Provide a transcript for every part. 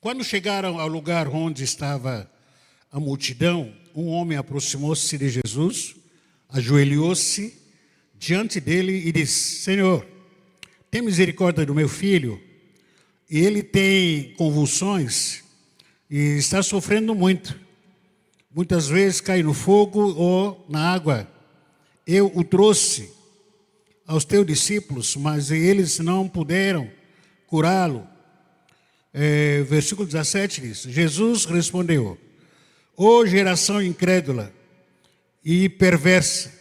Quando chegaram ao lugar onde estava a multidão, um homem aproximou-se de Jesus, ajoelhou-se diante dele e disse: Senhor, tem misericórdia do meu filho? Ele tem convulsões e está sofrendo muito. Muitas vezes cai no fogo ou na água. Eu o trouxe aos teus discípulos, mas eles não puderam curá-lo. Versículo 17 diz: Jesus respondeu: Ó geração incrédula e perversa,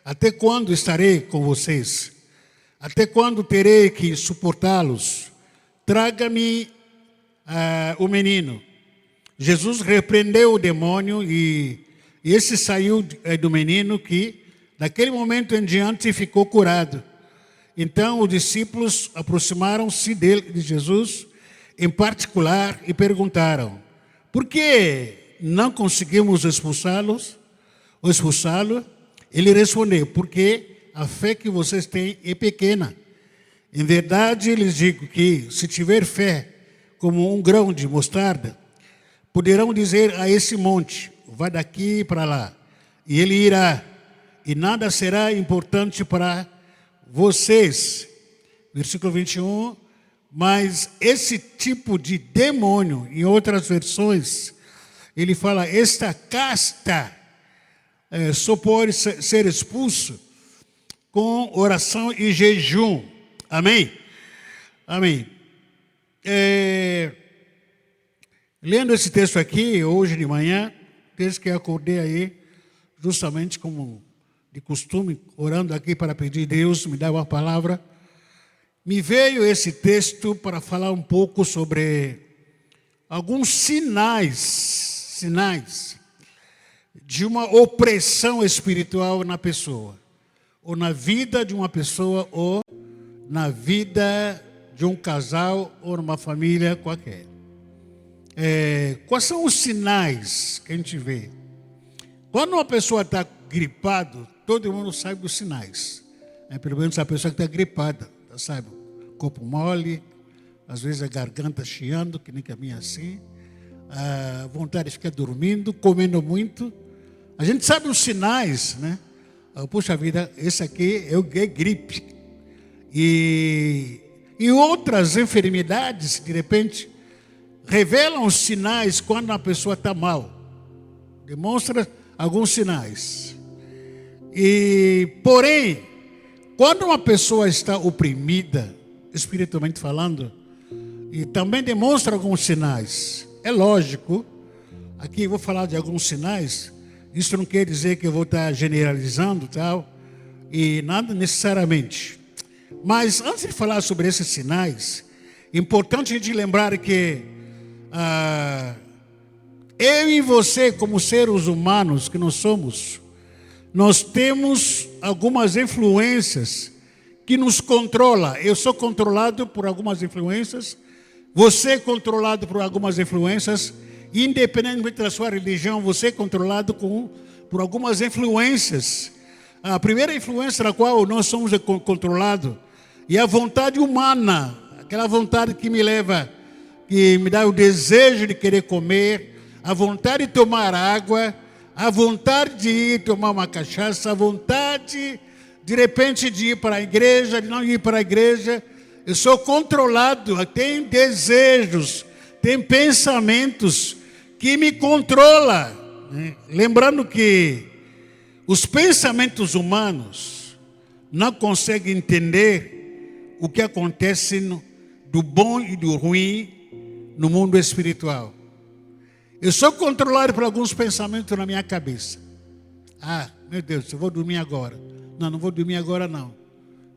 até quando estarei com vocês? Até quando terei que suportá-los? Traga-me o menino. Jesus repreendeu o demônio e esse saiu do menino, que daquele momento em diante ficou curado. Então os discípulos aproximaram-se de Jesus em particular e perguntaram: por que não conseguimos expulsá-lo? Ele respondeu: porque a fé que vocês têm é pequena. Em verdade lhes digo que, se tiver fé como um grão de mostarda, poderão dizer a esse monte: vá daqui para lá, e ele irá, e nada será importante para vocês. Versículo 21. Mas esse tipo de demônio, em outras versões, ele fala: esta casta só pode ser expulso com oração e jejum. Amém? Amém. Lendo esse texto aqui, hoje de manhã, desde que eu acordei aí, justamente como de costume, orando aqui para pedir a Deus me dar uma palavra, me veio esse texto para falar um pouco sobre alguns sinais de uma opressão espiritual na pessoa, ou na vida de uma pessoa, ou na vida de um casal, ou numa família qualquer. Quais são os sinais que a gente vê? Quando uma pessoa está gripada, todo mundo sabe dos sinais. Pelo menos a pessoa que está gripada, sabe? Corpo mole, às vezes a garganta chiando, que nem caminha assim, a vontade de ficar dormindo, comendo muito. A gente sabe os sinais, né? Puxa vida, esse aqui é gripe. E outras enfermidades, de repente, revelam os sinais quando a pessoa está mal. Demonstra alguns sinais. Porém, quando uma pessoa está oprimida, espiritualmente falando, e também demonstra alguns sinais. É lógico, aqui eu vou falar de alguns sinais, isso não quer dizer que eu vou estar generalizando tal, e nada necessariamente. Mas antes de falar sobre esses sinais, é importante a gente lembrar que eu e você, como seres humanos que nós somos, nós temos algumas influências que nos controla. Eu sou controlado por algumas influências, você é controlado por algumas influências, independentemente da sua religião, você é controlado por algumas influências. A primeira influência na qual nós somos controlados é a vontade humana, aquela vontade que me leva, que me dá o desejo de querer comer, a vontade de tomar água, a vontade de ir tomar uma cachaça, a vontade de repente de ir para a igreja, de não ir para a igreja. Eu sou controlado, tem desejos, tem pensamentos que me controlam. Lembrando que os pensamentos humanos não conseguem entender o que acontece do bom e do ruim no mundo espiritual. Eu sou controlado por alguns pensamentos na minha cabeça. Meu Deus, eu vou dormir agora. Não vou dormir agora não.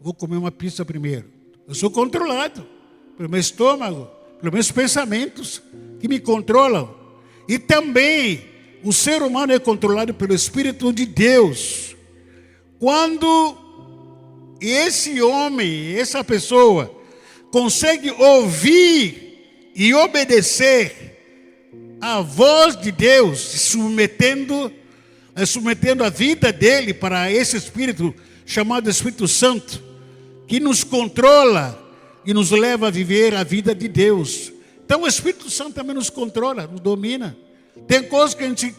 Vou comer uma pizza primeiro. Eu sou controlado pelo meu estômago, pelos meus pensamentos que me controlam. E também o ser humano é controlado pelo Espírito de Deus. Quando esse homem, essa pessoa, consegue ouvir e obedecer a voz de Deus, submetendo a vida dele para esse Espírito chamado Espírito Santo, que nos controla e nos leva a viver a vida de Deus, Então o Espírito Santo também nos controla, nos domina. Tem coisas que a gente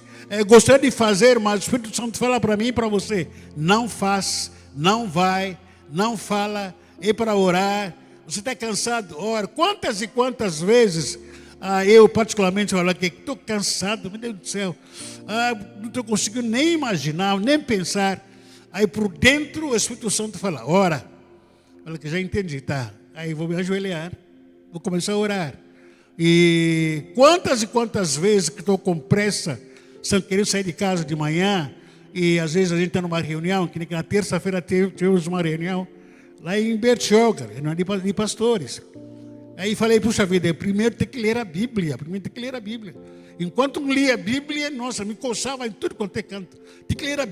gostaria de fazer, mas o Espírito Santo fala para mim e para você: não faz, não vai, não fala, é para orar. Você está cansado? Ora. Quantas e quantas vezes eu particularmente falo que estou cansado, meu Deus do céu, não estou conseguindo nem imaginar, nem pensar. Aí por dentro o Espírito Santo fala: ora. Fala que já entendi, tá? Aí vou me ajoelhar, vou começar a orar. E quantas vezes que estou com pressa, querendo sair de casa de manhã, e às vezes a gente está numa reunião, que na terça-feira tivemos uma reunião lá em Bertioga, não é de pastores. Aí falei: puxa vida, primeiro tem que ler a Bíblia, Enquanto não lia a Bíblia, nossa, me coçava em tudo quanto é canto. Tem que ler a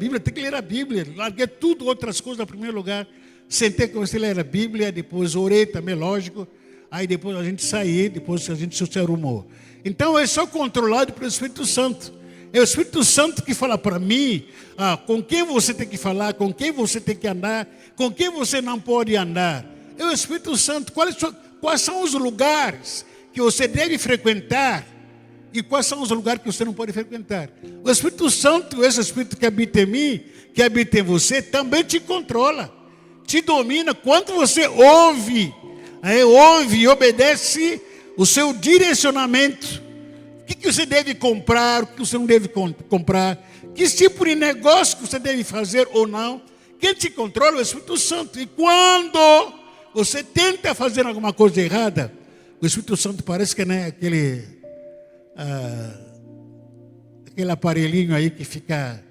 Bíblia, Larguei tudo, outras coisas, em primeiro lugar. Sentei, comecei a ler a Bíblia, depois orei também, lógico. Aí depois a gente saiu, depois a gente se arrumou. Então eu sou controlado pelo Espírito Santo. É o Espírito Santo que fala para mim com quem você tem que falar, com quem você tem que andar, com quem você não pode andar. É o Espírito Santo. Quais são os lugares que você deve frequentar e quais são os lugares que você não pode frequentar? O Espírito Santo, esse Espírito que habita em mim, que habita em você, também te controla, te domina. Quando você ouve e obedece o seu direcionamento, o que você deve comprar, o que você não deve comprar, que tipo de negócio que você deve fazer ou não, quem te controla é o Espírito Santo. E quando você tenta fazer alguma coisa errada, o Espírito Santo parece que aquele aparelhinho aí que fica,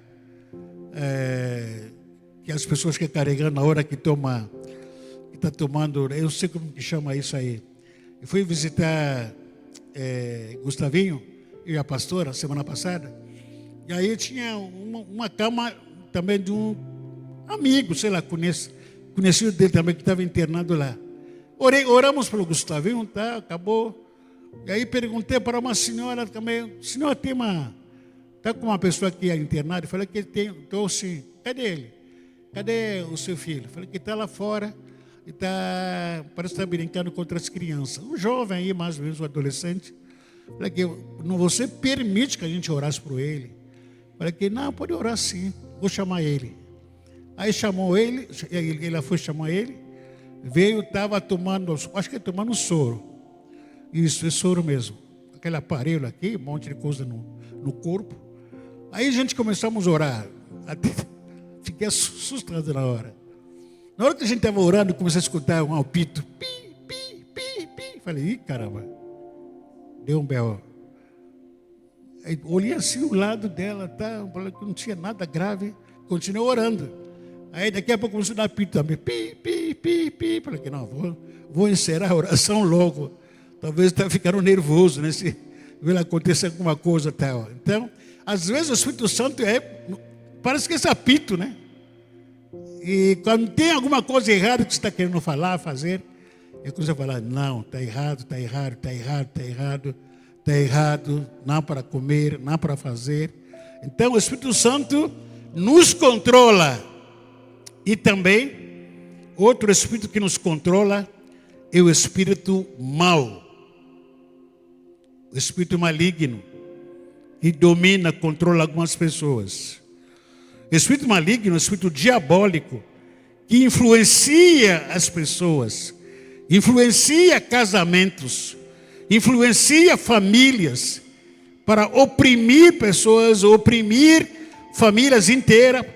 que as pessoas que carregando na hora que está tomando, eu não sei como que chama isso aí. Eu fui visitar Gustavinho e a pastora semana passada, e aí tinha uma cama também de um amigo, sei lá, conhecido dele também, que estava internado lá. Oramos pelo Gustavinho, tá, acabou. E aí perguntei para uma senhora também: senhora, está com uma pessoa aqui internada? Eu falei que ele tem. Então, sim. Cadê ele? Cadê o seu filho? Eu falei que está lá fora e parece que está brincando com outras crianças. Um jovem aí, mais ou menos, um adolescente. Eu falei que você permite que a gente orasse por ele? Eu falei que não, pode orar sim, vou chamar ele. Aí chamou ele, ela foi chamar ele, veio, estava tomando, acho que tomando soro. Isso, é soro mesmo. Aquele aparelho aqui, um monte de coisa no corpo. Aí a gente começamos a orar. Até fiquei assustado na hora. Na hora que a gente estava orando, comecei a escutar um apito. Pi, pi, pi, pi. Falei: ih, caramba. Deu um B.O. Aí olhei assim o lado dela, falei que não tinha nada grave. Continuei orando. Aí daqui a pouco começou a dar apito também. Pi, pi, pi, pi. Falei que não, vou encerrar a oração logo. Talvez está ficando nervoso, né? Se vai acontecer alguma coisa tal. Então, às vezes o Espírito Santo parece que é esse apito, né? E quando tem alguma coisa errada que você está querendo falar, fazer, é que você fala: não, está errado, está errado, está errado, está errado, está errado, não para comer, não para fazer. Então o Espírito Santo nos controla. E também, outro Espírito que nos controla é o Espírito mau. O Espírito maligno. E domina, controla algumas pessoas. O Espírito maligno é um Espírito diabólico que influencia as pessoas, influencia casamentos, influencia famílias para oprimir pessoas, oprimir famílias inteiras.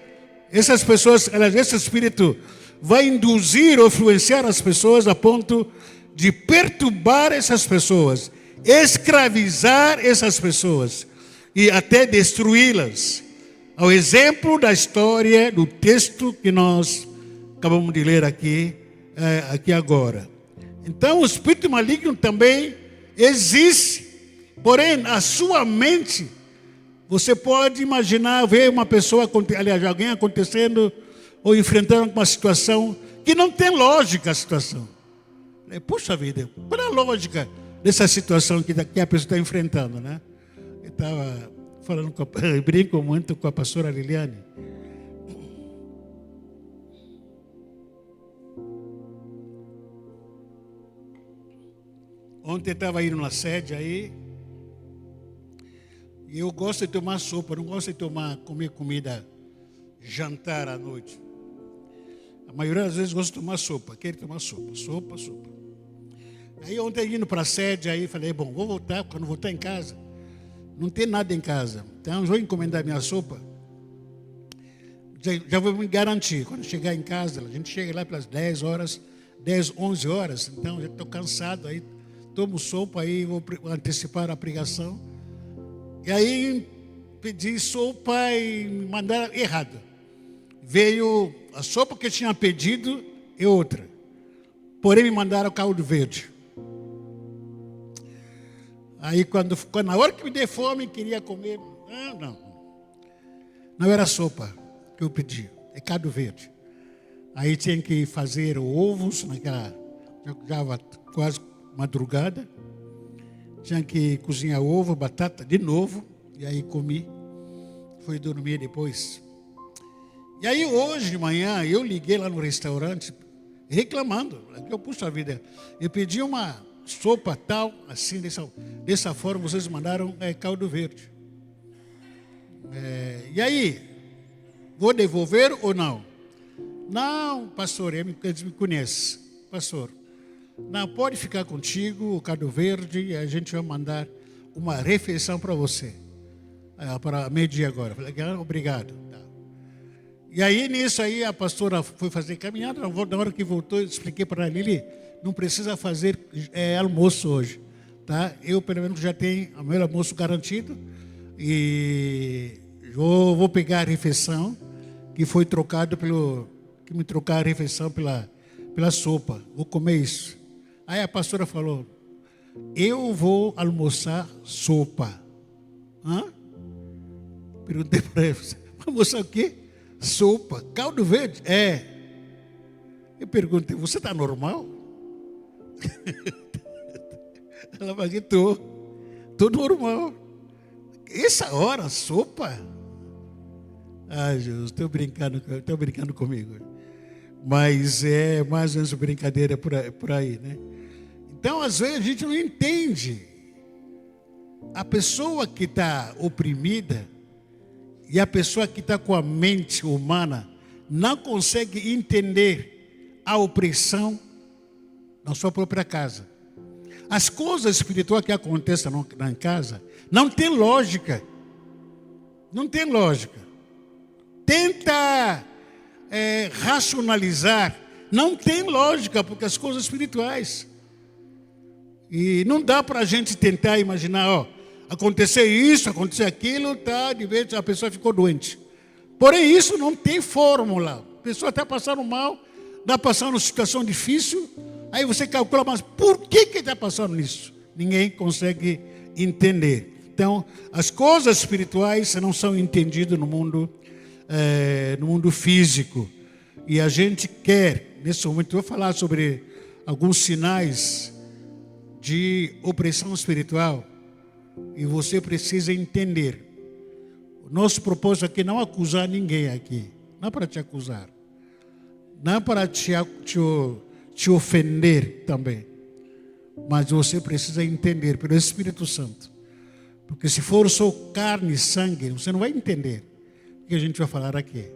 Essas pessoas, esse Espírito vai induzir ou influenciar as pessoas a ponto de perturbar essas pessoas, escravizar essas pessoas e até destruí-las. Ao exemplo da história do texto que nós acabamos de ler aqui agora. Então o espírito maligno também existe, porém a sua mente, você pode imaginar, ver uma pessoa, aliás, alguém acontecendo ou enfrentando uma situação que não tem lógica a situação. Puxa vida, qual é a lógica dessa situação que a pessoa está enfrentando, né? Eu estava falando, brinco muito com a pastora Liliane. Ontem estava indo na sede aí. E eu gosto de tomar sopa, não gosto de comer comida, jantar à noite. A maioria das vezes gosto de tomar sopa, quero tomar sopa. Aí ontem indo para a sede, aí falei, bom, vou voltar, quando voltar em casa, não tem nada em casa. Então vou encomendar minha sopa. Já vou me garantir, quando chegar em casa, a gente chega lá pelas 10 horas, 10, 11 horas, então já estou cansado, aí tomo sopa, aí vou antecipar a pregação. E aí pedi sopa e me mandaram errado. Veio a sopa que eu tinha pedido e outra. Porém me mandaram caldo verde. Aí quando na hora que me dei fome, queria comer. Não era sopa que eu pedi, é caldo verde. Aí tinha que fazer ovos naquela, já estava quase madrugada. Tinha que cozinhar ovo, batata de novo. E aí comi. Fui dormir depois. E aí hoje de manhã eu liguei lá no restaurante reclamando. Eu, puxa vida, eu pedi uma sopa tal, assim, dessa forma, vocês mandaram caldo verde. E aí, vou devolver ou não? Não, pastor, eles me conhecem. Pastor, não, pode ficar contigo, o caldo verde, e a gente vai mandar uma refeição para você. Para meio-dia agora. Falei, obrigado. Tá. E aí, nisso aí, a pastora foi fazer caminhada. Na hora que voltou, eu expliquei para ela, Lili, não precisa fazer almoço hoje. Tá? Eu, pelo menos, já tenho o meu almoço garantido. E vou pegar a refeição, que foi trocado que me trocaram a refeição pela sopa. Vou comer isso. Aí a pastora falou, eu vou almoçar sopa. Hã? Perguntei para ele, vai almoçar o quê? Sopa, caldo verde? É. Eu perguntei, você está normal? Ela falou, estou normal. Essa hora, sopa? Ai, Jesus, estou brincando comigo. Mas é mais ou menos brincadeira por aí, né? Então, às vezes, a gente não entende. A pessoa que está oprimida e a pessoa que está com a mente humana não consegue entender a opressão na sua própria casa. As coisas espirituais que acontecem na casa não tem lógica. Não tem lógica. Tenta racionalizar. Não tem lógica, porque as coisas espirituais. E não dá para a gente tentar imaginar, acontecer isso, acontecer aquilo, tá, de vez a pessoa ficou doente. Porém, isso não tem fórmula. A pessoa está passando mal, está passando uma situação difícil, aí você calcula, mas por que está passando nisso? Ninguém consegue entender. Então, as coisas espirituais não são entendidas no mundo físico. E a gente quer, nesse momento, eu vou falar sobre alguns sinais de opressão espiritual. E você precisa entender. O nosso propósito aqui não é acusar ninguém aqui. Não é para te acusar. Não é para te ofender também. Mas você precisa entender pelo Espírito Santo. Porque se for só carne e sangue, você não vai entender o que a gente vai falar aqui.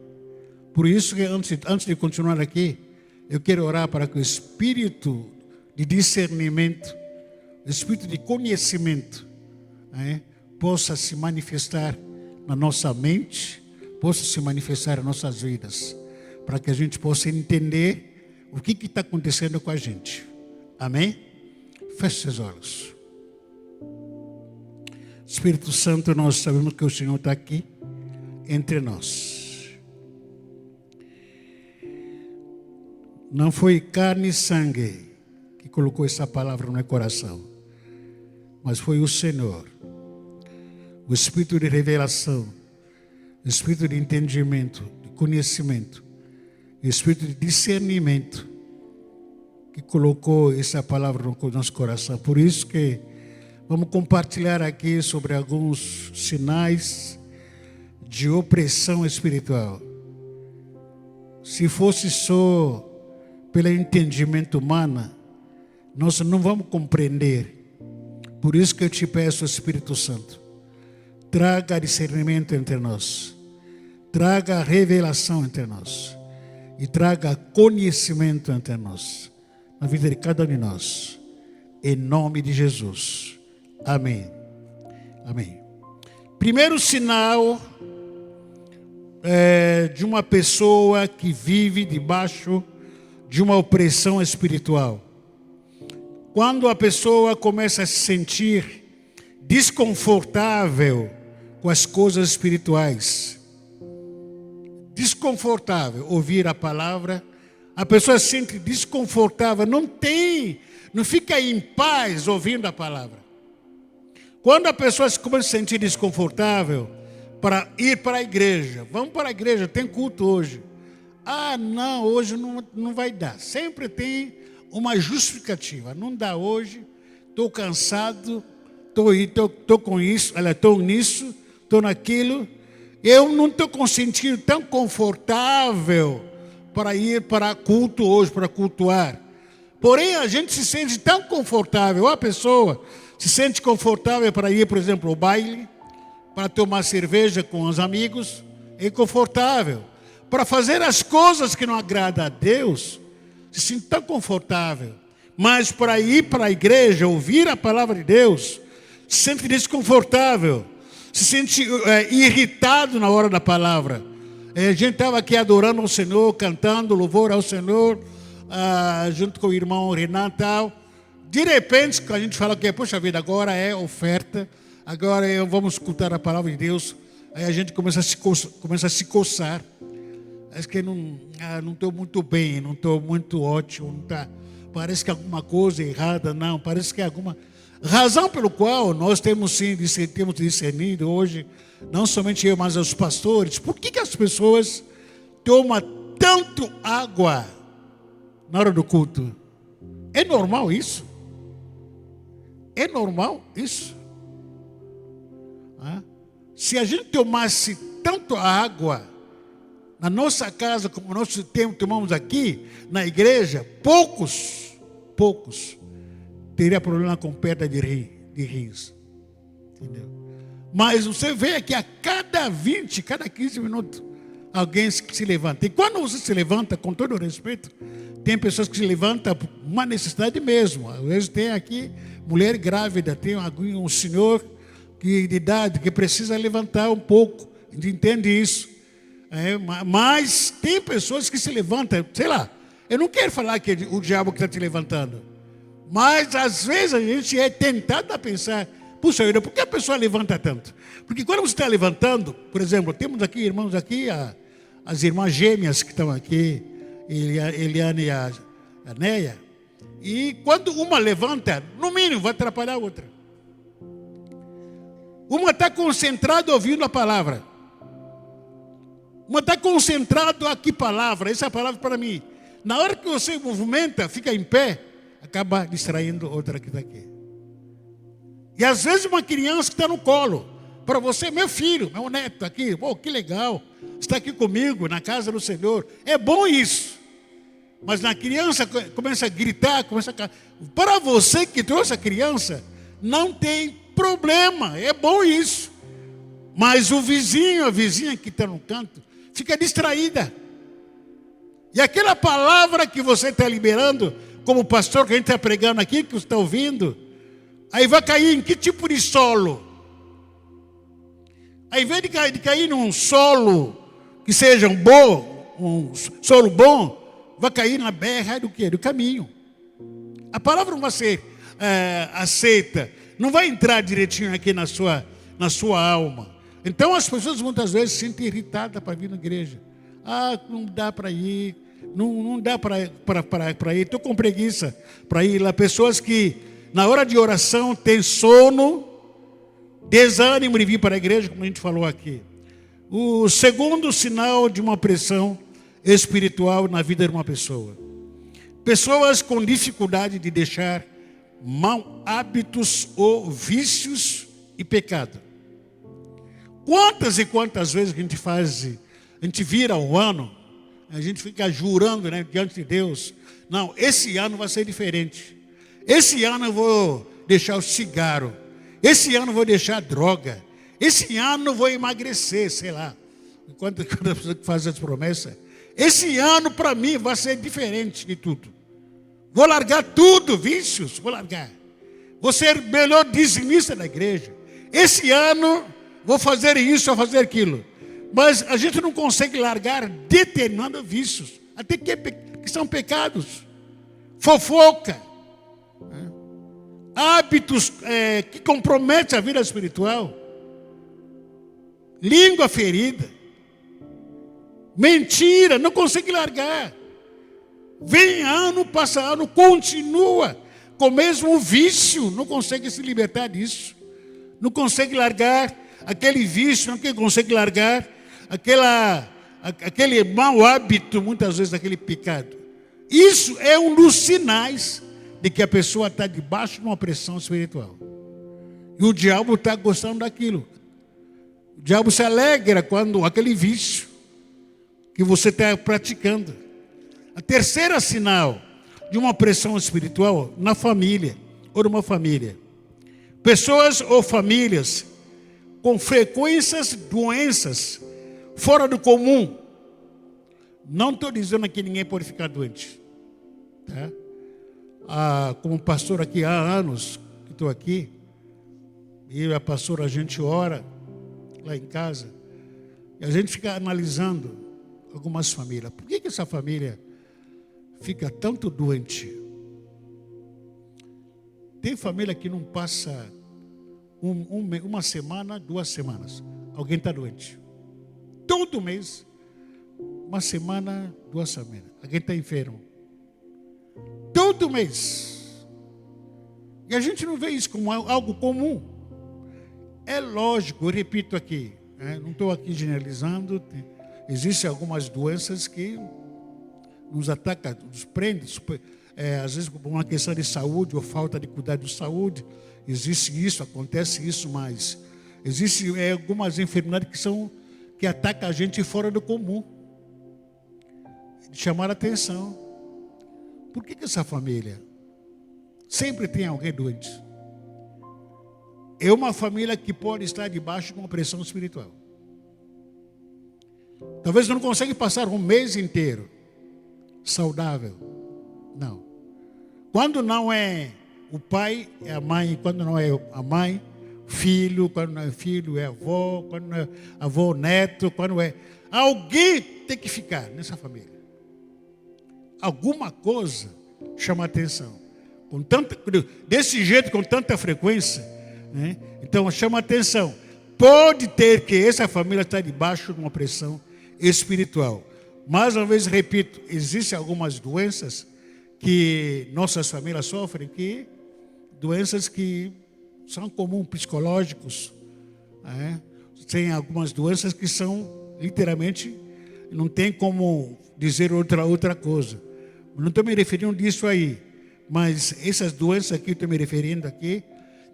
Por isso que antes de continuar aqui, eu quero orar para que o Espírito de discernimento, o Espírito de conhecimento, possa se manifestar na nossa mente, possa se manifestar nas nossas vidas, para que a gente possa entender o que está acontecendo com a gente. Amém? Feche seus olhos. Espírito Santo, nós sabemos que o Senhor está aqui entre nós. Não foi carne e sangue que colocou essa palavra no meu coração, mas foi o Senhor. O Espírito de revelação, o Espírito de entendimento, de conhecimento, o Espírito de discernimento que colocou essa palavra no nosso coração. Por isso que vamos compartilhar aqui sobre alguns sinais de opressão espiritual. Se fosse só pelo entendimento humano, nós não vamos compreender Por isso que eu te peço, Espírito Santo, traga discernimento entre nós, traga revelação entre nós e traga conhecimento entre nós, na vida de cada um de nós, em nome de Jesus. Amém. Amém. Primeiro sinal de uma pessoa que vive debaixo de uma opressão espiritual. Quando a pessoa começa a se sentir desconfortável com as coisas espirituais, desconfortável ouvir a palavra, a pessoa se sente desconfortável, não fica em paz ouvindo a palavra. Quando a pessoa começa a se sentir desconfortável para ir para a igreja, vamos para a igreja, tem culto hoje. Ah, não, hoje não vai dar. Sempre tem uma justificativa. Não dá hoje, estou cansado, estou com isso, estou nisso, estou naquilo. Eu não estou com sentido tão confortável para ir para culto hoje, para cultuar. Porém, a gente se sente tão confortável, a pessoa se sente confortável para ir, por exemplo, ao baile, para tomar cerveja com os amigos, é confortável. Para fazer as coisas que não agradam a Deus, se sente tão confortável. Mas para ir para a igreja, ouvir a palavra de Deus, se sente desconfortável, se sente irritado na hora da palavra. A gente estava aqui adorando ao Senhor, cantando louvor ao Senhor, junto com o irmão Renan e tal. De repente, quando a gente fala que, poxa vida, agora é oferta, agora vamos escutar a palavra de Deus, aí a gente começa a se coçar. Acho que não estou muito bem, não estou muito ótimo, não tá, parece que alguma coisa errada, não, parece que alguma razão pelo qual nós temos discernido hoje, não somente eu, mas os pastores, por que as pessoas tomam tanto água na hora do culto? É normal isso? É normal isso? Se a gente tomasse tanto água na nossa casa, como nós tomamos aqui, na igreja, poucos teriam problema com perda de rins. Entendeu? Mas você vê que a cada 15 minutos, alguém se levanta. E quando você se levanta, com todo o respeito, tem pessoas que se levantam por uma necessidade mesmo. Às vezes tem aqui mulher grávida, tem um senhor de idade que precisa levantar um pouco. A gente entende isso. Mas tem pessoas que se levantam, sei lá, eu não quero falar que é o diabo que está te levantando, mas às vezes a gente é tentado a pensar, puxa vida, por que a pessoa levanta tanto? Porque quando você está levantando, por exemplo, temos aqui irmãos aqui, as irmãs gêmeas que estão aqui, Eliane e a Neia, e quando uma levanta, no mínimo vai atrapalhar a outra. Uma está concentrada ouvindo a palavra. Uma está concentrado aqui palavra, essa palavra para mim. Na hora que você movimenta, fica em pé, acaba distraindo outra que está aqui. E às vezes uma criança que está no colo, para você, meu filho, meu neto aqui, pô, que legal, está aqui comigo na casa do Senhor. É bom isso. Mas na criança começa a gritar, para você que trouxe a criança, não tem problema, é bom isso. Mas o vizinho, a vizinha que está no canto, fica distraída. E aquela palavra que você está liberando, como pastor que a gente está pregando aqui, que você está ouvindo, aí vai cair em que tipo de solo? Ao invés de cair num solo que seja um solo bom, vai cair na berra do quê? Do caminho. A palavra não vai ser aceita, não vai entrar direitinho aqui na sua alma. Então as pessoas muitas vezes se sentem irritadas para vir na igreja. Não dá para ir, não dá para ir, estou com preguiça para ir lá. Pessoas que na hora de oração têm sono, desânimo de vir para a igreja, como a gente falou aqui. O segundo sinal de uma pressão espiritual na vida de uma pessoa. Pessoas com dificuldade de deixar maus hábitos ou vícios e pecado. Quantas e quantas vezes que a gente vira um ano, a gente fica jurando, né, diante de Deus, não, esse ano vai ser diferente. Esse ano deixar o cigarro. Esse ano vou deixar a droga. Esse ano vou emagrecer, sei lá. Quando a pessoa faz essa promessa, esse ano para mim vai ser diferente de tudo. Vou largar tudo, vícios, vou largar. Vou ser melhor dizimista da igreja. Esse ano vou fazer isso, vou fazer aquilo. Mas a gente não consegue largar determinados vícios, até que são pecados. Fofoca, hábitos que comprometem a vida espiritual, língua ferida, mentira, não consegue largar. Vem ano, passa ano, continua com o mesmo vício, não consegue se libertar disso, não consegue largar aquele vício, não consegue largar aquele mau hábito, muitas vezes aquele pecado. Isso é um dos sinais de que a pessoa está debaixo de uma pressão espiritual. E o diabo está gostando daquilo. O diabo se alegra quando aquele vício que você está praticando. A terceira sinal de uma pressão espiritual na família, ou numa família. Pessoas ou famílias com frequências doenças fora do comum. Não estou dizendo que ninguém pode ficar doente. Tá? Como pastor aqui há anos que estou aqui, e a pastora, a gente ora lá em casa, e a gente fica analisando algumas famílias. Por que essa família fica tanto doente? Tem família que não passa uma semana, 2 semanas, alguém está doente. Todo mês, 1 semana, 2 semanas, alguém está enfermo. Todo mês. E a gente não vê isso como algo comum. É lógico, eu repito aqui, não estou aqui generalizando, existem algumas doenças que nos atacam, nos prendem, às vezes por uma questão de saúde ou falta de cuidado de saúde, existe isso, acontece isso, mas existem algumas enfermidades que atacam a gente fora do comum. De chamar a atenção. Por que essa família sempre tem alguém doente? É uma família que pode estar debaixo de uma pressão espiritual. Talvez não consegue passar um mês inteiro saudável. Não. Quando não é o pai, é a mãe. Quando não é a mãe, filho. Quando não é filho, é avó. Quando não é avô, neto. Quando é... Alguém tem que ficar nessa família. Alguma coisa chama a atenção. Desse jeito, com tanta frequência, né? Então chama a atenção. Pode ter que essa família está debaixo de uma pressão espiritual. Mais uma vez repito, existem algumas doenças que nossas famílias sofrem, doenças que são comuns, psicológicos. Né? Tem algumas doenças que são literalmente, não tem como dizer outra coisa. Não estou me referindo disso aí, mas essas doenças aqui, estou me referindo aqui,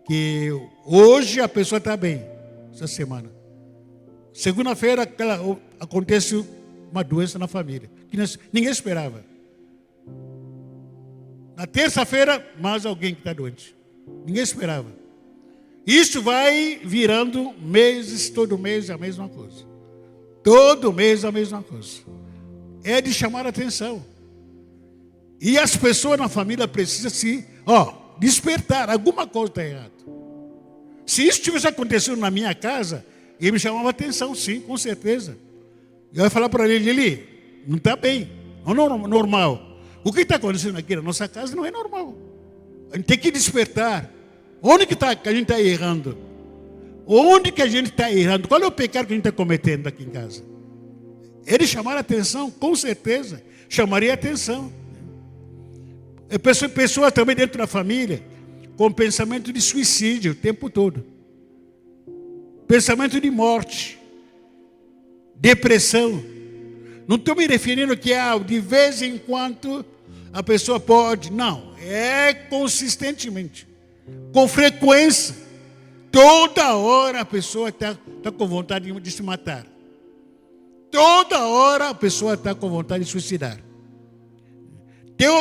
que hoje a pessoa está bem, essa semana. Segunda-feira acontece uma doença na família, que ninguém esperava. Na terça-feira, mais alguém que está doente. Ninguém esperava. Isso vai virando meses, todo mês a mesma coisa. Todo mês a mesma coisa. É de chamar a atenção. E as pessoas na família precisam despertar. Alguma coisa está errada. Se isso tivesse acontecido na minha casa, ele me chamava a atenção, sim, com certeza. Eu ia falar para ele, Lili, não está bem, não é normal. O que está acontecendo aqui na nossa casa não é normal. A gente tem que despertar. Onde que a gente está errando? Onde que a gente está errando? Qual é o pecado que a gente está cometendo aqui em casa? Ele chamar a atenção, com certeza, chamaria a atenção. Pessoas também dentro da família com pensamento de suicídio o tempo todo. Pensamento de morte. Depressão. Não estou me referindo que de vez em quando a pessoa pode. Não, é consistentemente. Com frequência. Toda hora a pessoa está com vontade de se matar. Toda hora a pessoa está com vontade de suicidar.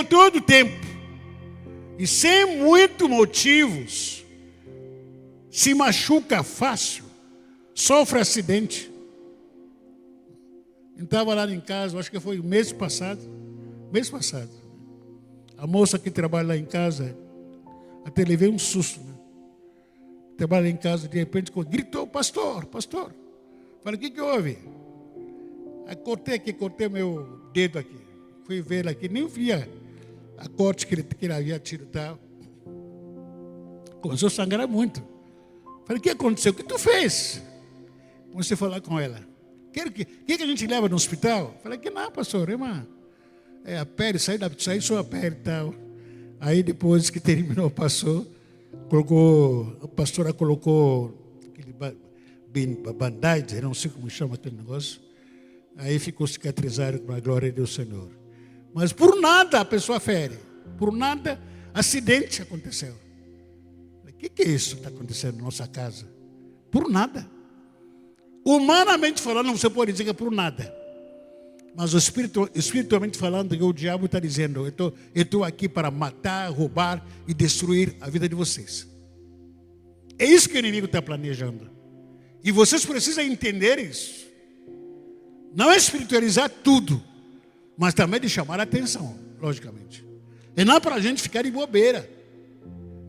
Todo o tempo. e sem muitos motivos se machuca fácil, sofre acidente. Eu estava lá em casa, acho que foi mês passado, a moça que trabalha lá em casa, até levei um susto, né? Trabalha em casa, de repente gritou, pastor. Falei, o que houve? Aí cortei meu dedo aqui. Fui ver aqui, nem via a corte que ele havia tido, tal. Começou a sangrar muito. Falei, o que aconteceu? O que tu fez? Comecei a falar com ela. Quer que a gente leva no hospital? Falei, que não, pastor, irmã. A pele, saiu só a pele e tal. Aí depois que terminou, passou, a pastora colocou aquele band-aid, não sei como chama aquele negócio. Aí ficou cicatrizado com a glória do Senhor. Mas por nada a pessoa fere. Por nada, acidente aconteceu. O que é isso que está acontecendo na nossa casa? Por nada. Humanamente falando, você pode dizer que é por nada. Mas espiritualmente falando, o diabo está dizendo, eu estou aqui para matar, roubar e destruir a vida de vocês. É isso que o inimigo está planejando. E vocês precisam entender isso. Não é espiritualizar tudo, mas também de chamar a atenção, logicamente. E não é para a gente ficar de bobeira.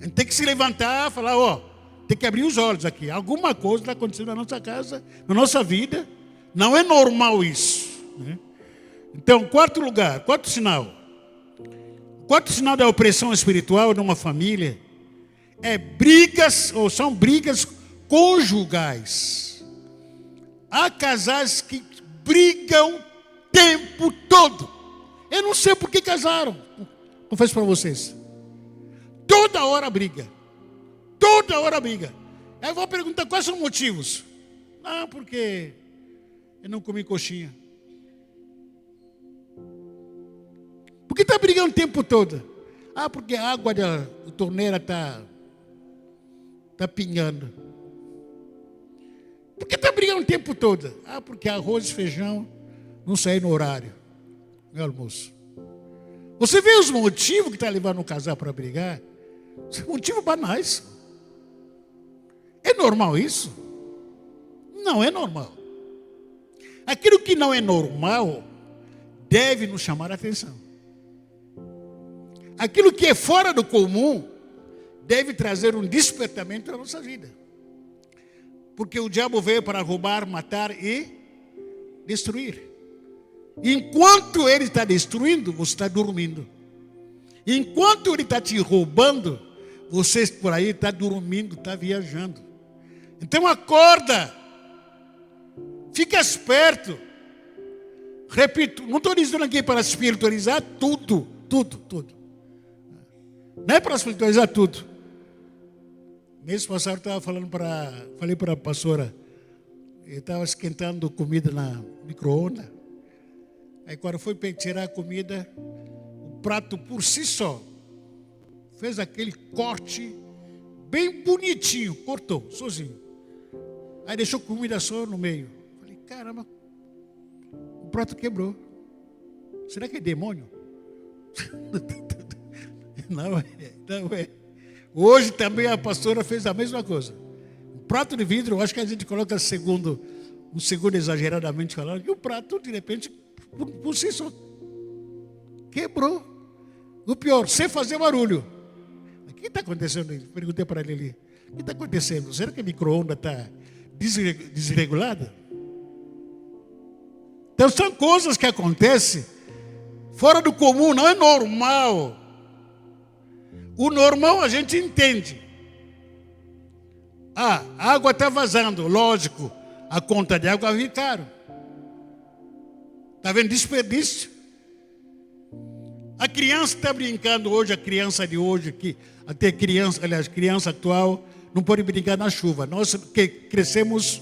A gente tem que se levantar e falar, tem que abrir os olhos aqui. Alguma coisa está acontecendo na nossa casa, na nossa vida. Não é normal isso, né? Então, quarto sinal. O quarto sinal da opressão espiritual numa família são brigas conjugais. Há casais que brigam o tempo todo. Eu não sei por que casaram. Confesso para vocês. Toda hora briga. Aí eu vou perguntar quais são os motivos. Porque eu não comi coxinha. Por que está brigando o tempo todo? Porque a água da torneira está pingando. Por que está brigando o tempo todo? Porque arroz e feijão não saem no horário. Meu almoço. Você vê os motivos que está levando o casal para brigar? São motivos banais. É normal isso? Não é normal. Aquilo que não é normal deve nos chamar a atenção. Aquilo que é fora do comum deve trazer um despertamento na nossa vida. Porque o diabo veio para roubar, matar e destruir. Enquanto ele está destruindo, você está dormindo. Enquanto ele está te roubando, você por aí está dormindo, está viajando. Então acorda. Fica esperto. Repito, não estou dizendo aqui para espiritualizar tudo. Não é para espiritualizar tudo. Mês passado eu falei para a pastora, eu estava esquentando comida na micro-ondas. Aí quando foi tirar a comida, o prato por si só fez aquele corte bem bonitinho, cortou sozinho. Aí deixou comida só no meio. Falei, caramba, o prato quebrou. Será que é demônio? Não é. Hoje também a pastora fez a mesma coisa. O prato de vidro, eu acho que a gente coloca um segundo exageradamente falando, que o prato, de repente, por si só, quebrou. O pior, sem fazer barulho. O que está acontecendo? Perguntei para ele ali. O que está acontecendo? Será que a micro-ondas está desregulada? Então são coisas que acontecem fora do comum, não é normal. O normal a gente entende. A água está vazando, lógico, a conta de água vai vir caro. Está vendo desperdício? A criança está brincando hoje, a criança de hoje, criança atual, não pode brincar na chuva. Nós que crescemos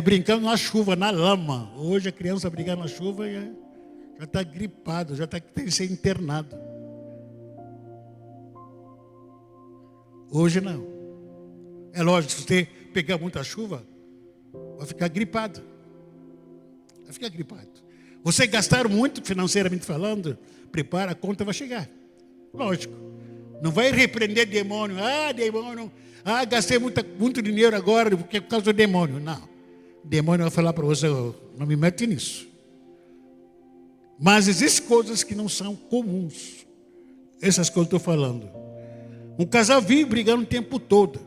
brincando na chuva, na lama. Hoje a criança brincar na chuva já está gripado, tem que ser internado. Hoje não. É lógico, se você pegar muita chuva, vai ficar gripado. Você gastar muito financeiramente falando, prepara, a conta vai chegar. Lógico. Não vai repreender demônio. Demônio. Gastei muito dinheiro agora porque é por causa do demônio. Não. O demônio vai falar para você, não me mete nisso. Mas existem coisas que não são comuns. Essas coisas que eu estou falando. Um casal vive brigando o tempo todo.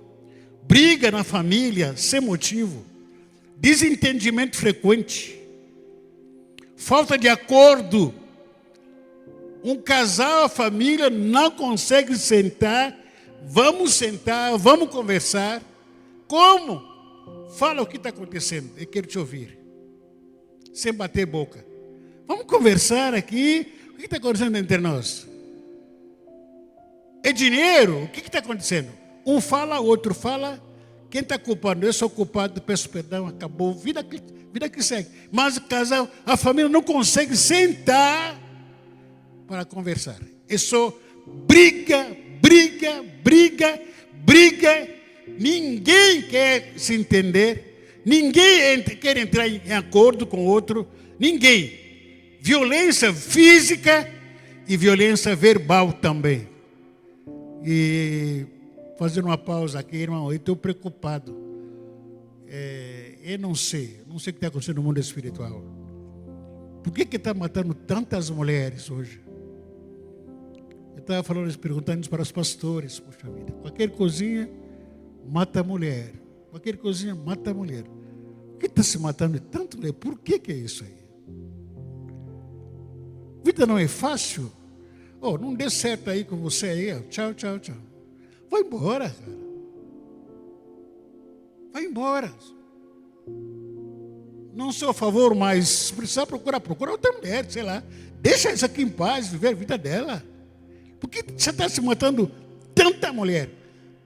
Briga na família sem motivo. Desentendimento frequente. Falta de acordo. Um casal, a família não consegue sentar. Vamos conversar. Como? Fala o que está acontecendo. Eu quero te ouvir. Sem bater boca. Vamos conversar aqui. O que está acontecendo entre nós? É dinheiro? O que está acontecendo? Um fala, o outro fala. Quem está culpado? Eu sou culpado, peço perdão, acabou. Vida que segue. Mas o casal, a família não consegue sentar para conversar. É só briga. Ninguém quer se entender. Ninguém quer entrar em acordo com o outro. Ninguém. Violência física e violência verbal também. E fazendo uma pausa aqui, irmão, eu estou preocupado. Eu não sei o que está acontecendo no mundo espiritual. Por que está matando tantas mulheres hoje? Eu estava perguntando isso para os pastores. Poxa vida, qualquer coisinha mata a mulher. Qualquer coisinha mata a mulher. Por que está se matando tanto mulher? Por que é isso aí? Vida não é fácil. Não dê certo aí com você aí. Tchau. Vai embora, cara. Vai embora. Não sou a favor, mas se precisar procura outra mulher, sei lá. Deixa essa aqui em paz, viver a vida dela. Por que você está se matando tanta mulher?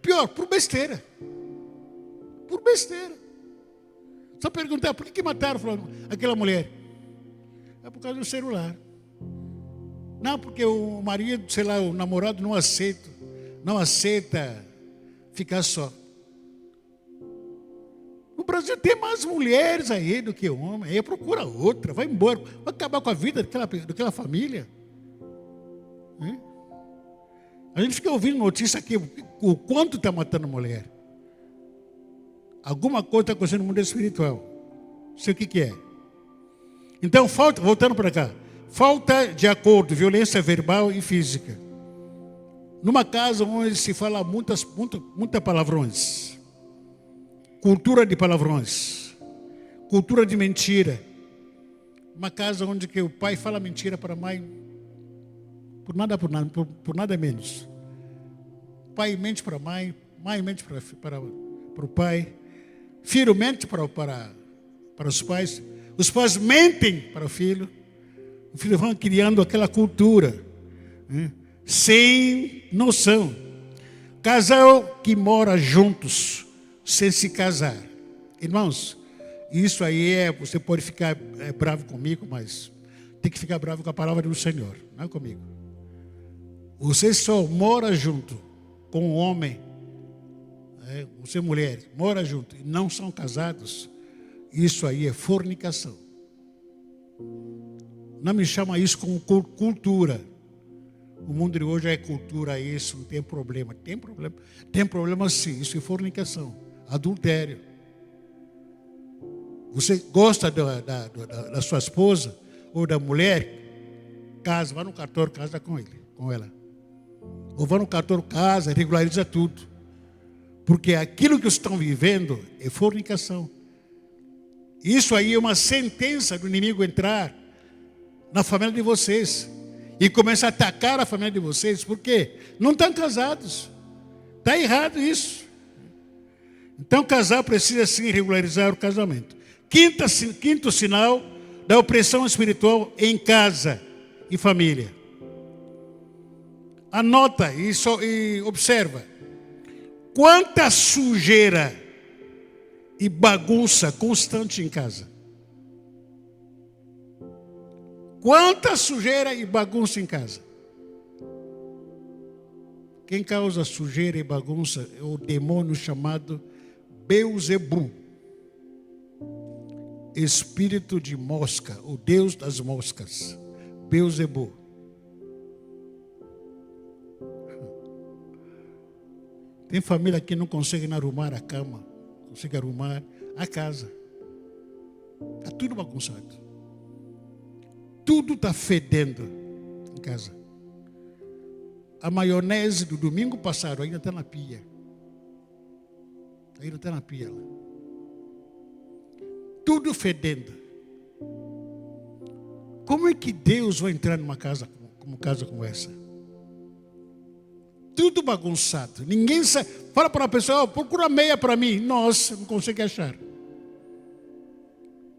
Pior, por besteira. Por besteira. Só perguntar, por que mataram aquela mulher? É por causa do celular. Não, porque o marido, sei lá, o namorado não aceita ficar só. No Brasil tem mais mulheres aí do que homens. Aí procura outra, vai embora. Vai acabar com a vida daquela família. A gente fica ouvindo notícia aqui, o quanto está matando mulher. Alguma coisa está acontecendo no mundo espiritual. Não sei o que é. Então, voltando para cá. Falta de acordo, violência verbal e física. Numa casa onde se fala muitas palavrões. Cultura de palavrões. Cultura de mentira. Uma casa onde que o pai fala mentira para a mãe. Por nada menos. O pai mente para a mãe mente para o pai. Filho mente para os pais. Os pais mentem para o filho. O filho vai criando aquela cultura, sem noção. Casal que mora juntos, sem se casar. Irmãos, isso aí você pode ficar bravo comigo, mas tem que ficar bravo com a palavra do Senhor, não é comigo. Você só mora junto com um homem, você mulher, mora junto e não são casados, isso aí é fornicação. Não me chama isso como cultura. O mundo de hoje é cultura, isso, não tem problema. Tem problema. Tem problema sim, isso é fornicação, adultério. Você gosta da sua esposa ou da mulher? Casa, vá no cartório, casa com ela. Ou vá no cartório, casa, regulariza tudo. Porque aquilo que estão vivendo é fornicação. Isso aí é uma sentença do inimigo entrar na família de vocês e começa a atacar a família de vocês, porque não estão casados. Está errado isso. Então o casal precisa sim regularizar o casamento. Quinto sinal da opressão espiritual em casa e família. Anota isso e observa. Quanta sujeira e bagunça constante em casa. Quanta sujeira e bagunça em casa. Quem causa sujeira e bagunça é o demônio chamado Beelzebu. Espírito de mosca, o Deus das moscas. Beelzebu. Tem família que não consegue arrumar a cama, consegue arrumar a casa. Está tudo bagunçado. Tudo está fedendo em casa. A maionese do domingo passado ainda está na pia. Ainda está na pia lá. Tudo fedendo. Como é que Deus vai entrar numa casa como essa? Tudo bagunçado. Ninguém sabe. Fala para a pessoa, procura meia para mim. Nossa, não consegue achar.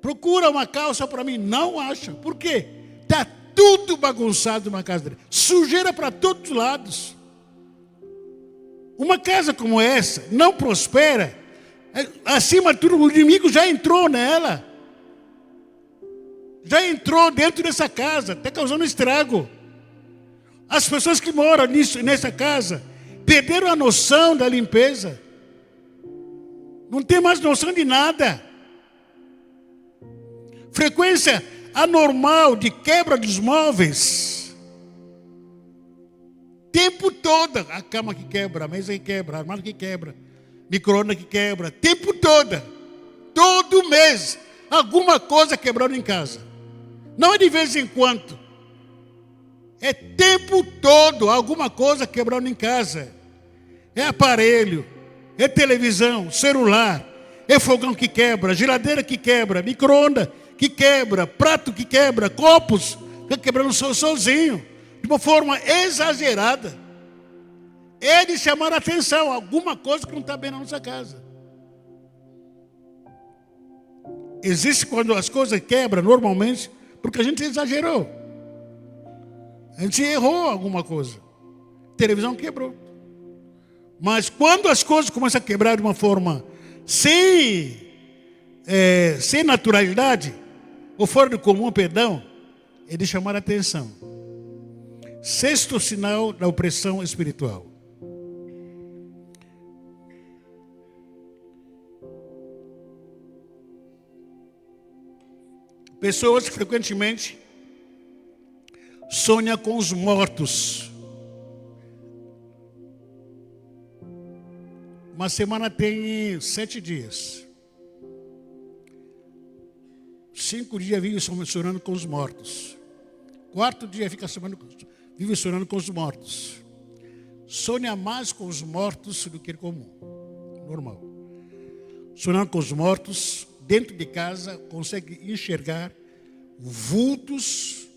Procura uma calça para mim. Não acha. Por quê? Está tudo bagunçado na casa dele. Sujeira para todos os lados. Uma casa como essa não prospera. Acima de tudo, o inimigo já entrou nela. Já entrou dentro dessa casa. Está causando estrago. As pessoas que moram nessa casa perderam a noção da limpeza. Não tem mais noção de nada. Frequência anormal de quebra dos móveis. Tempo todo. A cama que quebra, a mesa que quebra, a armário que quebra, micro-ondas que quebra. Tempo todo. Todo mês. Alguma coisa quebrando em casa. Não é de vez em quando. É tempo todo alguma coisa quebrando em casa. É aparelho, é televisão, celular, é fogão que quebra, geladeira que quebra, micro-ondas que quebra, prato que quebra, copos que quebrando sozinho, de uma forma exagerada. É de chamar a atenção, alguma coisa que não está bem na nossa casa. Existe quando as coisas quebram normalmente, porque a gente exagerou. A gente errou alguma coisa. A televisão quebrou. Mas quando as coisas começam a quebrar de uma forma sem naturalidade, ou fora do comum, perdão, é de chamar a atenção. Sexto sinal da opressão espiritual. Pessoas que frequentemente sonham com os mortos. Uma semana tem 7 dias. 5 dias vive sonhando com os mortos. 4 dias vive sonhando com os mortos. Sonha mais com os mortos do que comum. Normal. Sonhando com os mortos, dentro de casa, consegue enxergar vultos.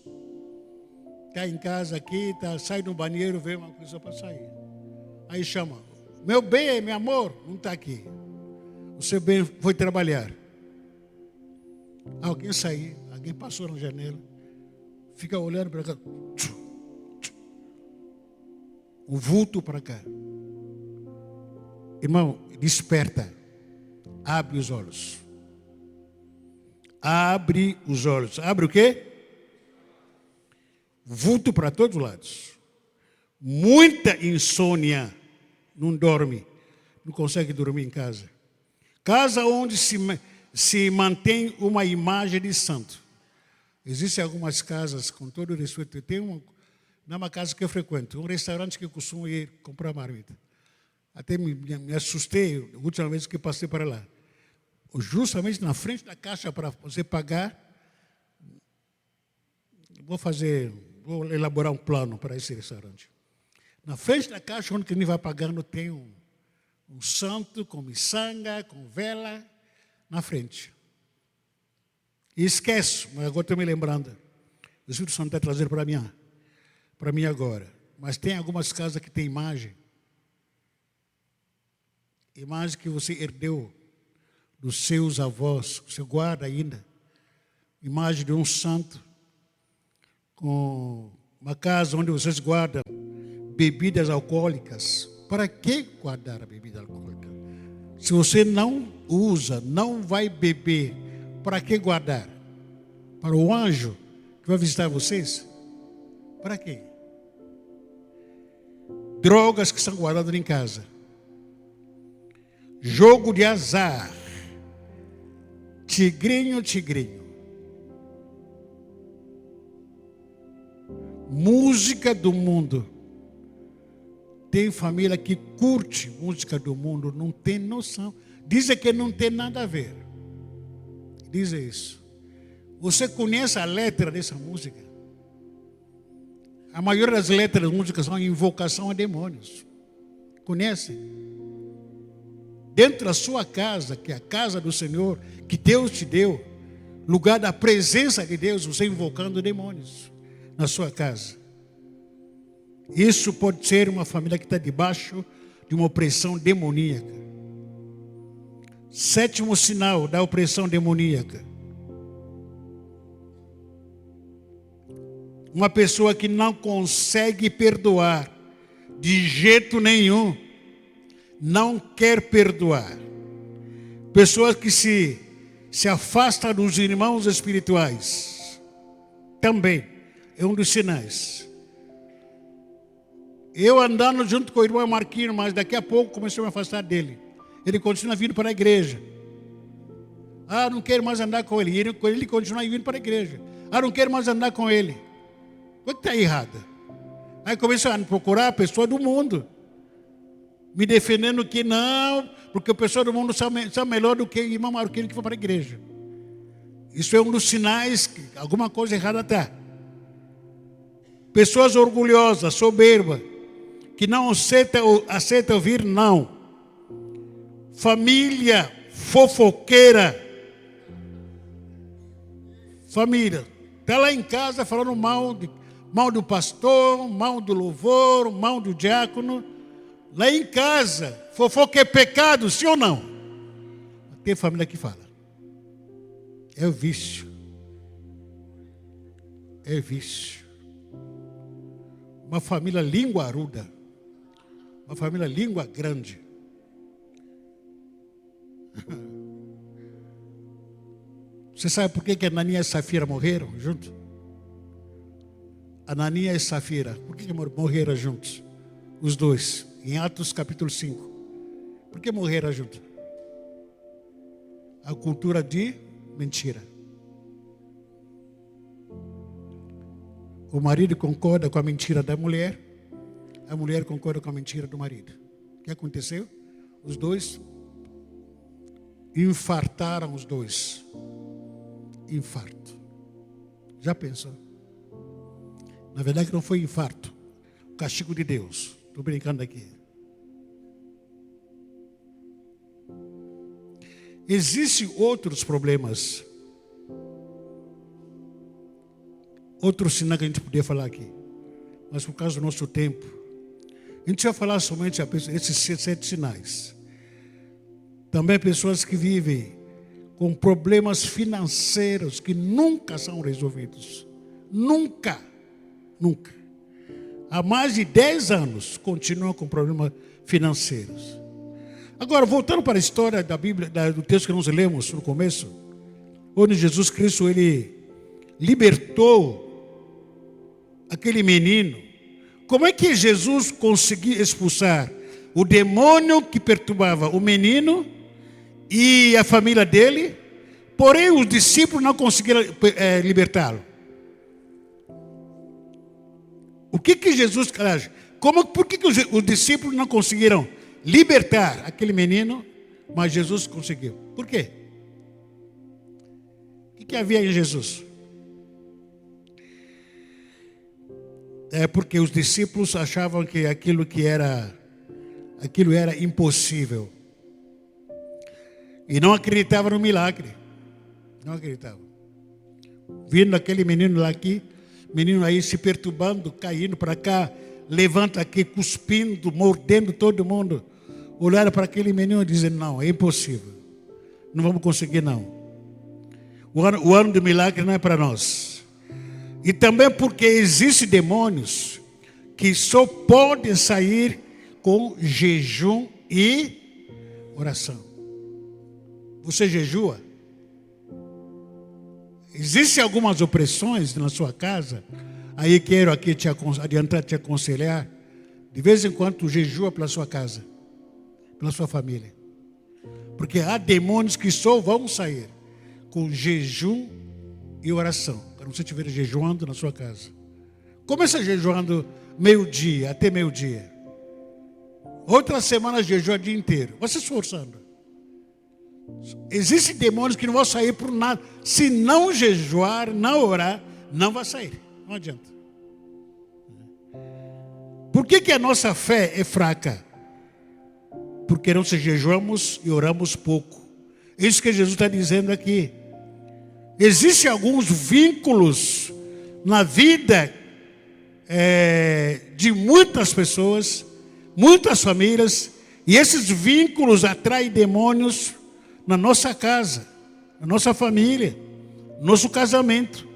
Está em casa aqui, sai do banheiro, vê uma coisa para sair. Aí chama, meu bem, meu amor, não está aqui. O seu bem foi trabalhar. Alguém saiu, alguém passou na janela, fica olhando para cá. O vulto para cá. Irmão, desperta. Abre os olhos. Abre os olhos. Abre o quê? Vulto para todos os lados. Muita insônia. Não dorme. Não consegue dormir em casa. Casa onde se mantém uma imagem de santo. Existem algumas casas, com todo o respeito. Tem numa casa que eu frequento, um restaurante que eu costumo ir comprar marmita. Até me assustei a última vez que passei para lá. Justamente na frente da caixa para você pagar, vou elaborar um plano para esse restaurante. Na frente da caixa, onde quem vai pagando, tem um santo com miçanga, com vela, na frente. E esqueço, mas agora estou me lembrando. O Espírito Santo está trazendo para mim agora. Mas tem algumas casas que tem imagem. Imagem que você herdeu dos seus avós, você guarda ainda. Imagem de um santo, com uma casa onde vocês guardam bebidas alcoólicas. Para que guardar a bebida alcoólica? Se você não usa, não vai beber, para que guardar? Para o anjo que vai visitar vocês? Para quê? Drogas que são guardadas em casa. Jogo de azar. Tigrinho. Música do mundo. tem família que curte música do mundo, não tem noção. Dizem que não tem nada a ver. Dizem isso. Você conhece a letra dessa música? A maioria das letras das músicas são invocação a demônios. Conhece? Dentro da sua casa, que é a casa do Senhor, que Deus te deu, lugar da presença de Deus, você invocando demônios na sua casa. Isso pode ser uma família que está debaixo de uma opressão demoníaca. Sétimo sinal da opressão demoníaca. Uma pessoa que não consegue perdoar de jeito nenhum. Não quer perdoar. Pessoas que se afastam dos irmãos espirituais. Também é um dos sinais. Eu andando junto com o irmão Marquinhos, mas daqui a pouco comecei a me afastar dele. Ele continua vindo para a igreja. Ah, não quero mais andar com ele. E ele continua vindo para a igreja. Ah, não quero mais andar com ele. O que está errado? Aí comecei a procurar a pessoa do mundo. Me defendendo que não, porque a pessoa do mundo sabe melhor do que o irmão Marquinhos que foi para a igreja. Isso é um dos sinais que alguma coisa errada está. Pessoas orgulhosas, soberbas, que não aceita ouvir não. Família fofoqueira. Família. Está lá em casa falando mal do pastor, mal do louvor, mal do diácono. Lá em casa, fofoca é pecado, sim ou não? Tem família que fala. É o vício. É vício. Uma família linguaruda. Uma família língua grande. Você sabe por que Ananias e Safira morreram juntos? Ananias e Safira, por que morreram juntos? Os dois, em Atos capítulo 5. Por que morreram juntos? A cultura de mentira. O marido concorda com a mentira da mulher, a mulher concorda com a mentira do marido. O que aconteceu? Os dois infartaram os dois. Infarto. Já pensou? Na verdade não foi infarto. O castigo de Deus. Estou brincando aqui. Existem outros problemas. Outro sinal que a gente podia falar aqui. Mas por causa do nosso tempo, a gente vai falar somente esses 7 sinais. Também pessoas que vivem com problemas financeiros que nunca são resolvidos. Nunca. Nunca. Há mais de 10 anos continuam com problemas financeiros. Agora, voltando para a história da Bíblia, do texto que nós lemos no começo, onde Jesus Cristo, ele libertou aquele menino. Como é que Jesus conseguiu expulsar o demônio que perturbava o menino e a família dele? Porém, os discípulos não conseguiram libertá-lo. O que Jesus... Por que os discípulos não conseguiram libertar aquele menino, mas Jesus conseguiu? Por quê? O que havia em Jesus? É porque os discípulos achavam que aquilo era impossível. E não acreditavam no milagre. Não acreditavam. Vindo aquele menino lá aqui, menino aí se perturbando, caindo para cá, levanta aqui, cuspindo, mordendo todo mundo. Olharam para aquele menino e dizem, não, é impossível. Não vamos conseguir não. O ano do milagre não é para nós. E também porque existem demônios que só podem sair com jejum e oração. Você jejua? Existem algumas opressões na sua casa. Aí quero aqui te aconselhar. De vez em quando tu jejua pela sua casa, pela sua família. Porque há demônios que só vão sair com jejum e oração. Quando você estiver jejuando na sua casa. Começa jejuando meio-dia, até meio-dia. Outra semana jejua o dia inteiro. Você se esforçando. Existem demônios que não vão sair por nada. Se não jejuar, não orar, não vai sair. Não adianta. Por que a nossa fé é fraca? Porque não se jejuamos e oramos pouco. Isso que Jesus está dizendo aqui. Existem alguns vínculos na vida de muitas pessoas, muitas famílias, e esses vínculos atraem demônios na nossa casa, na nossa família, no nosso casamento.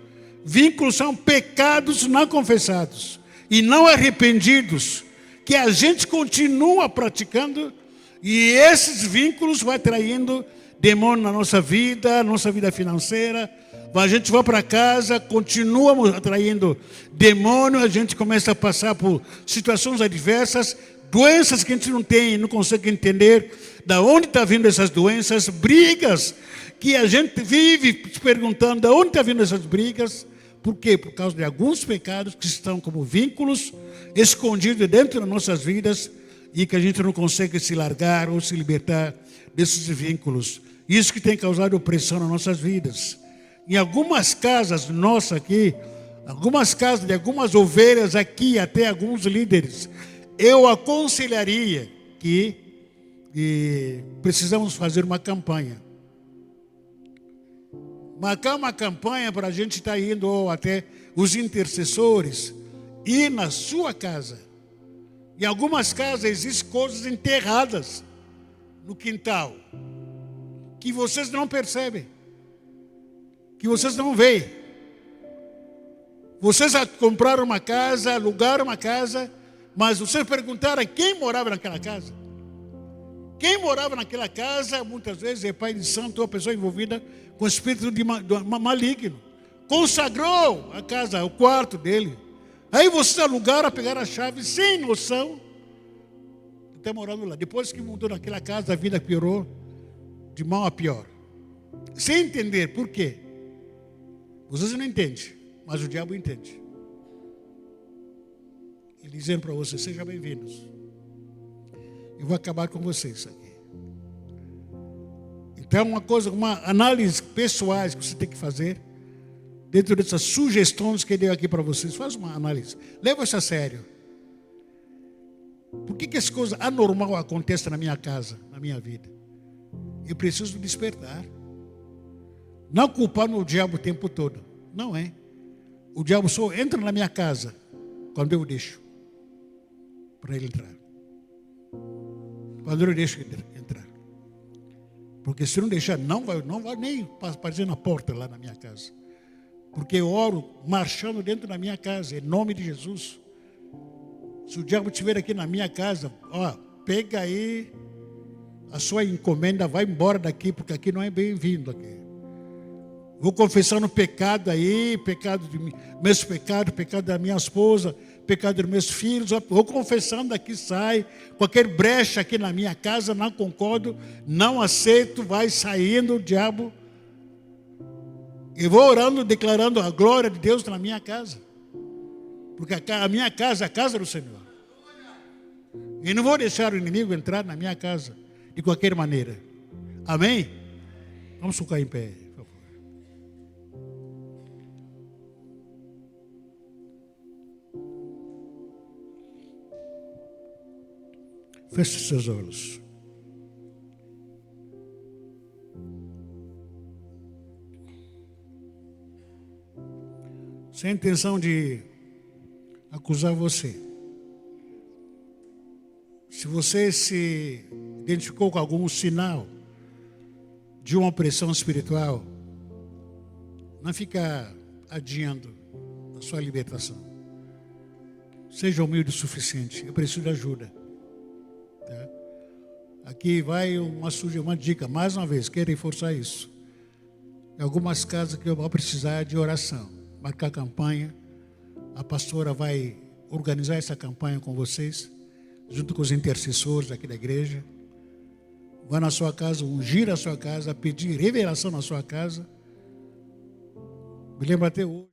Vínculos são pecados não confessados e não arrependidos, que a gente continua praticando, e esses vínculos vão atraindo demônio na nossa vida financeira. A gente vai para casa, continua atraindo demônio, a gente começa a passar por situações adversas, doenças que a gente não consegue entender de onde está vindo essas doenças, brigas que a gente vive se perguntando de onde está vindo essas brigas. Por quê? Por causa de alguns pecados que estão como vínculos escondidos dentro das nossas vidas e que a gente não consegue se largar ou se libertar desses vínculos. Isso que tem causado opressão nas nossas vidas. Em algumas casas nossas aqui, algumas casas de algumas ovelhas aqui, até alguns líderes, eu aconselharia que precisamos fazer uma campanha. Marcar uma campanha para a gente estar indo, ou até os intercessores, ir na sua casa. Em algumas casas existem coisas enterradas no quintal, que vocês não percebem, que vocês não veem. Vocês compraram uma casa, alugaram uma casa, mas vocês perguntaram quem morava naquela casa. Quem morava naquela casa, muitas vezes, é pai de santo ou pessoa envolvida com o espírito de maligno. Consagrou a casa, o quarto dele. Aí vocês alugaram, pegaram a chave sem noção. Está morando lá. Depois que mudou naquela casa, a vida piorou de mal a pior. Sem entender por quê. Vocês não entendem, mas o diabo entende. Ele dizendo para vocês: sejam bem-vindos. Eu vou acabar com vocês aqui. Então, uma análise pessoais que você tem que fazer, dentro dessas sugestões que eu dei aqui para vocês, faz uma análise. Leva isso a sério. Por que essa coisa anormal acontece na minha casa, na minha vida? Eu preciso despertar. Não culpar o diabo o tempo todo. Não é. O diabo só entra na minha casa quando eu deixo para ele entrar. Quando eu deixo ele entrar. Porque se não deixar, não vai nem aparecer na porta lá na minha casa. Porque eu oro marchando dentro da minha casa, em nome de Jesus. Se o diabo estiver aqui na minha casa, pega aí a sua encomenda, vai embora daqui, porque aqui não é bem-vindo aqui. Vou confessando pecado aí, pecado de meus pecados, pecado da minha esposa, pecado dos meus filhos. Vou confessando aqui, sai. Qualquer brecha aqui na minha casa, não concordo, não aceito, vai saindo o diabo. Eu vou orando, declarando a glória de Deus na minha casa. Porque a minha casa é a casa do Senhor. E não vou deixar o inimigo entrar na minha casa de qualquer maneira. Amém? Vamos ficar em pé. Feche seus olhos. Sem intenção de acusar você. Se você se identificou com algum sinal de uma opressão espiritual, não fica adiando a sua libertação. Seja humilde o suficiente. Eu preciso de ajuda. Aqui vai uma dica, mais uma vez, quero reforçar isso. Em algumas casas que eu vou precisar de oração, marcar campanha, a pastora vai organizar essa campanha com vocês, junto com os intercessores aqui da igreja. Vai na sua casa, ungir a sua casa, pedir revelação na sua casa. Me lembro até hoje.